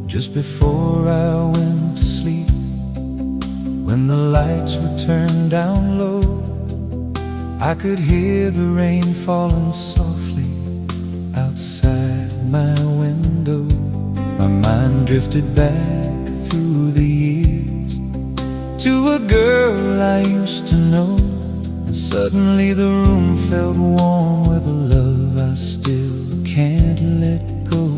Just before I went to sleep, when the lights were turned down low, I could hear the rain falling softly outside my window. My mind drifted back through the years to a girl I used to know, and suddenly the room felt warm with a love I still can't let go.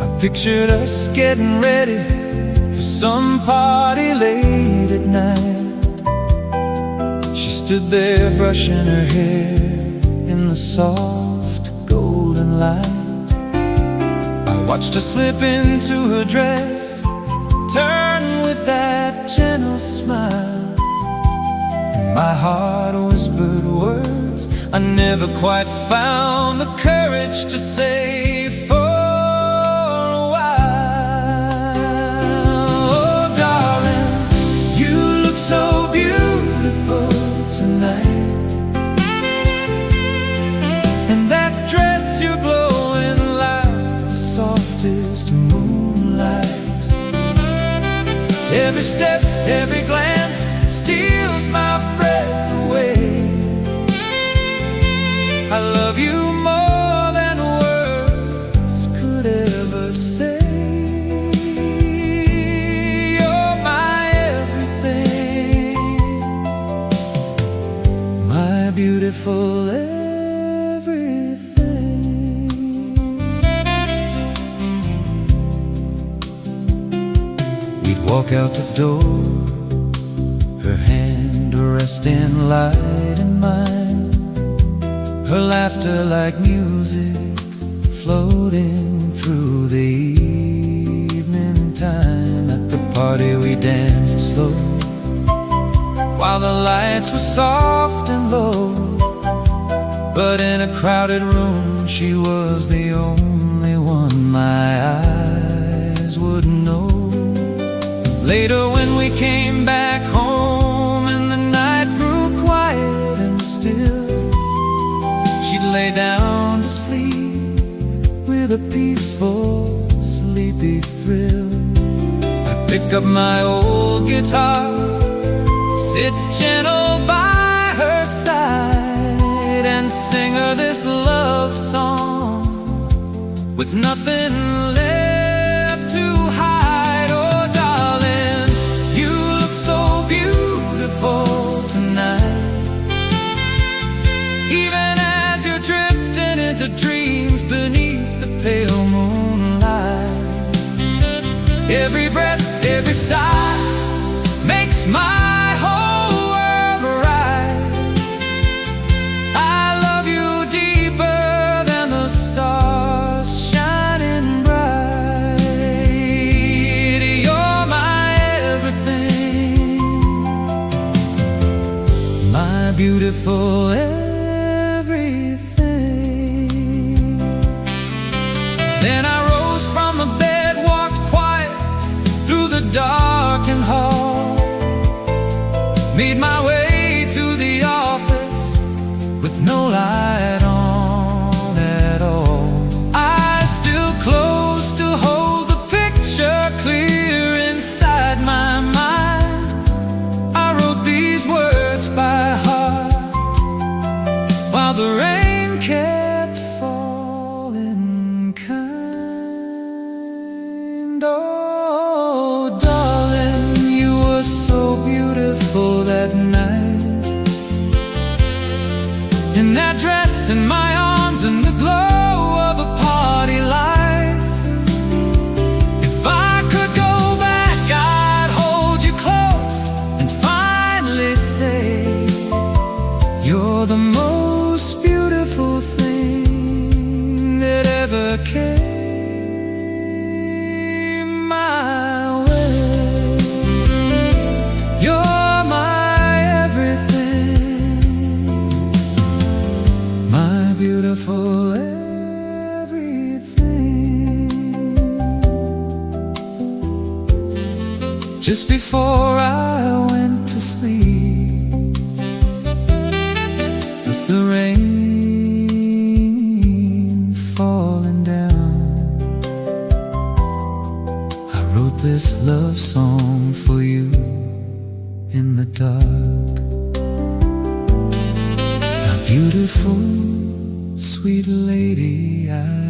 I pictured us getting ready for some party late at night. She stood there brushing her hair in the soft golden light. I watched her slip into her dress, turn with that gentle smile, and my heart whispered words I never quite found the courage to say for a while. Oh darling, you look so beautiful tonight, and that dress you're glowing like the softest moonlight. Every step, every glance steals my breath away. I love you more than words could ever say. You're my everything, my beautiful everything. We'd walk out the door, her hand resting light in mine, her laughter like music floating through the evening time. At the party we danced slow, while the lights were soft and low, but in a crowded room she was the only one my eyes would know. Later when we came back home and the night grew quiet and still, she'd lay down to sleep with a peaceful, sleepy thrill. I'd pick up my old guitar, sit gentle by her side, and sing her this love song with nothing left to hide. Oh darling, you look so beautiful tonight, even as you're drifting into dreams beneath the pale moonlight. Every breath, every sigh makes my whole world right. I love you deeper than the stars shining bright. You're my everything, my beautiful everything. Then I rose from the bed, walked quiet through the darkened hall, made my way to the office with no light on at all. Eyes still closed to hold the picture clear inside my mind. I wrote these words by heart while the rain kept falling kind. Oh darling, you were so beautiful that night, in that dress, in my arms, in the glow of the party lights. If I could go back, I'd hold you close and finally say, you're the most beautiful thing that ever came my way. You're my everything, my beautiful everything. Just before I went to sleep, with the rain falling down, this love song for you in the dark. Now beautiful, sweet lady, I